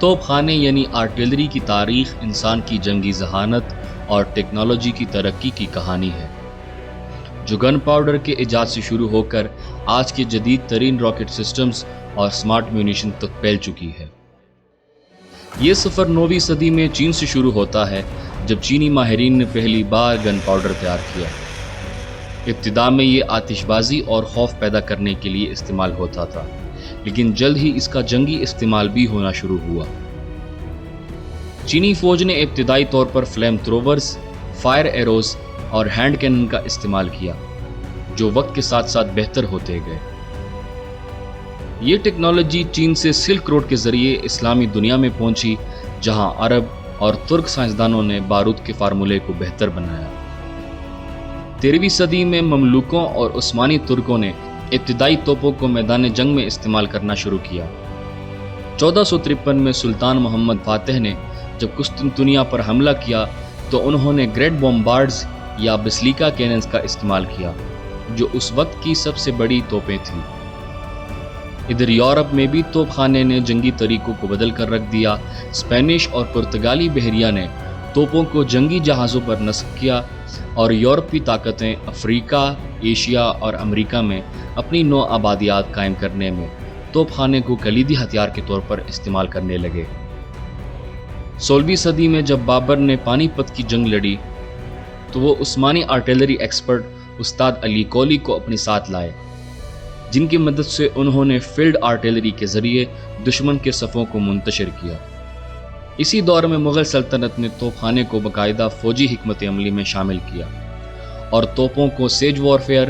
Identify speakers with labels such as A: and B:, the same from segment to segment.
A: توپ خانے یعنی آرٹلری کی تاریخ انسان کی جنگی ذہانت اور ٹیکنالوجی کی ترقی کی کہانی ہے، جو گن پاؤڈر کے ایجاد سے شروع ہو کر آج کے جدید ترین راکٹ سسٹمز اور سمارٹ میونیشن تک پھیل چکی ہے۔ یہ سفر 9ویں صدی میں چین سے شروع ہوتا ہے، جب چینی ماہرین نے پہلی بار گن پاؤڈر تیار کیا۔ ابتدا میں یہ آتش بازی اور خوف پیدا کرنے کے لیے استعمال ہوتا تھا، لیکن جلد ہی اس کا جنگی استعمال بھی ہونا شروع ہوا۔ چینی فوج نے ابتدائی طور پر فلیم تھروورز، فائر ایروز اور ہینڈ کینن کا استعمال کیا، جو وقت کے ساتھ ساتھ بہتر ہوتے گئے۔ یہ ٹیکنالوجی چین سے سلک روڈ کے ذریعے اسلامی دنیا میں پہنچی، جہاں عرب اور ترک سائنسدانوں نے بارود کے فارمولے کو بہتر بنایا۔ 13ویں صدی میں مملوکوں اور عثمانی ترکوں نے ابتدائی توپوں کو میدان جنگ میں استعمال کرنا شروع کیا۔ 1453 میں سلطان محمد فاتح نے جب قسطنطنیہ پر حملہ کیا تو انہوں نے گریٹ بومبارڈز یا بسلیکا کیننز کا استعمال کیا، جو اس وقت کی سب سے بڑی توپیں تھیں۔ ادھر یورپ میں بھی توپ خانے نے جنگی طریقوں کو بدل کر رکھ دیا۔ اسپینش اور پرتگالی بحریہ نے توپوں کو جنگی جہازوں پر نصب کیا، اور یورپی طاقتیں افریقہ، ایشیا اور امریکہ میں اپنی نو آبادیات قائم کرنے میں توپ خانے کو کلیدی ہتھیار کے طور پر استعمال کرنے لگے۔ 16ویں صدی میں جب بابر نے پانی پت کی جنگ لڑی تو وہ عثمانی آرٹلری ایکسپرٹ استاد علی کولی کو اپنے ساتھ لائے، جن کی مدد سے انہوں نے فیلڈ آرٹلری کے ذریعے دشمن کے صفوں کو منتشر کیا۔ اسی دور میں مغل سلطنت نے توپ خانے کو باقاعدہ فوجی حکمت عملی میں شامل کیا، اور توپوں کو سیج وارفیئر،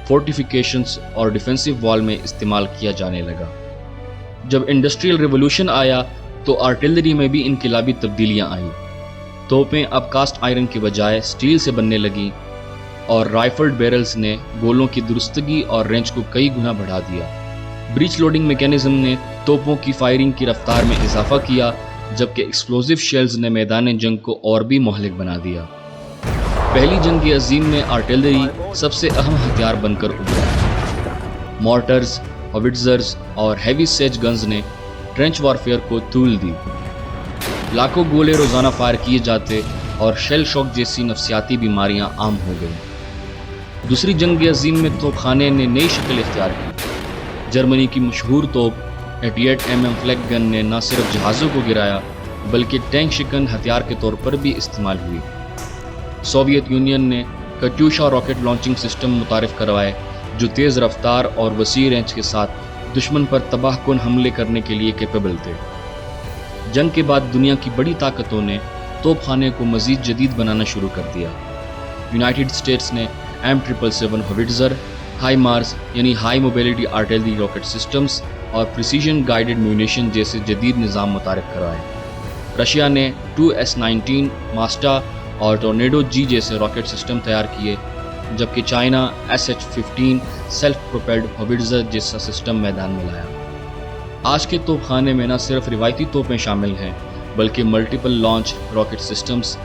A: فورٹیفیکیشنز اور ڈیفینسو وال میں استعمال کیا جانے لگا۔ جب انڈسٹریل ریولوشن آیا تو آرٹلری میں بھی انقلابی تبدیلیاں آئیں۔ توپیں اب کاسٹ آئرن کے بجائے سٹیل سے بننے لگیں، اور رائفلڈ بیرلز نے گولوں کی درستگی اور رینج کو کئی گنا بڑھا دیا۔ بریچ لوڈنگ میکینزم نے توپوں کی فائرنگ کی رفتار میں اضافہ کیا، جبکہ ایکسپلوزیو شیلز نے میدان جنگ کو اور بھی مہلک بنا دیا۔ پہلی جنگ عظیم میں آرٹلری سب سے اہم ہتھیار بن کر ابھرا۔ مورٹرز، ہووٹزرز اور ہیوی سیج گنز نے ٹرینچ وارفیئر کو طول دی۔ لاکھوں گولے روزانہ فائر کیے جاتے، اور شیل شاک جیسی نفسیاتی بیماریاں عام ہو گئیں۔ دوسری جنگ عظیم میں توپ خانے نے نئی شکل اختیار کی۔ جرمنی کی مشہور توپ 88 mm فلیک گن نے نہ صرف جہازوں کو گرایا بلکہ ٹینک شکن ہتھیار کے طور پر بھی استعمال ہوئی۔ سوویت یونین نے کٹیوشا راکٹ لانچنگ سسٹم متعارف کروائے، جو تیز رفتار اور وسیع رینج کے ساتھ دشمن پر تباہ کن حملے کرنے کے لیے کیپیبل تھے۔ جنگ کے بعد دنیا کی بڑی طاقتوں نے توپ خانے کو مزید جدید بنانا شروع کر دیا۔ یونائٹڈ اسٹیٹس نے M777 ہووٹزر، ہائی مارس یعنی high mobility artillery rocket systems اور پریسیژن گائیڈڈ میونیشن جیسے جدید نظام متعارف کروائے۔ رشیا نے 2S-19 ماسٹا اور ٹورنیڈو جی جیسے راکٹ سسٹم تیار کیے، جبکہ China SH-15 self propelled howitzer جیسا سسٹم میدان میں لایا۔ آج کے توپ خانے میں نہ صرف روایتی توپیں شامل ہیں بلکہ multiple launch rocket systems,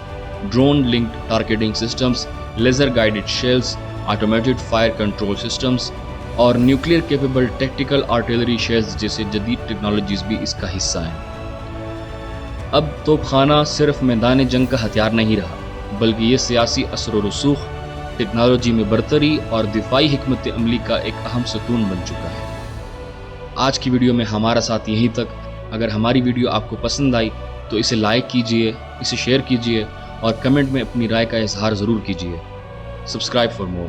A: drone linked targeting systems, laser guided shells, automated fire control systems اور nuclear capable tactical artillery shells جیسے جدید ٹیکنالوجیز بھی اس کا حصہ ہیں۔ اب توپ خانہ صرف میدان جنگ کا ہتھیار نہیں رہا، بلکہ یہ سیاسی اثر و رسوخ، ٹیکنالوجی میں برتری اور دفاعی حکمت عملی کا ایک اہم ستون بن چکا ہے۔ آج کی ویڈیو میں ہمارا ساتھ یہیں تک۔ اگر ہماری ویڈیو آپ کو پسند آئی تو اسے لائک کیجئے، اسے شیئر کیجئے اور کمنٹ میں اپنی رائے کا اظہار ضرور کیجئے۔ Subscribe for more.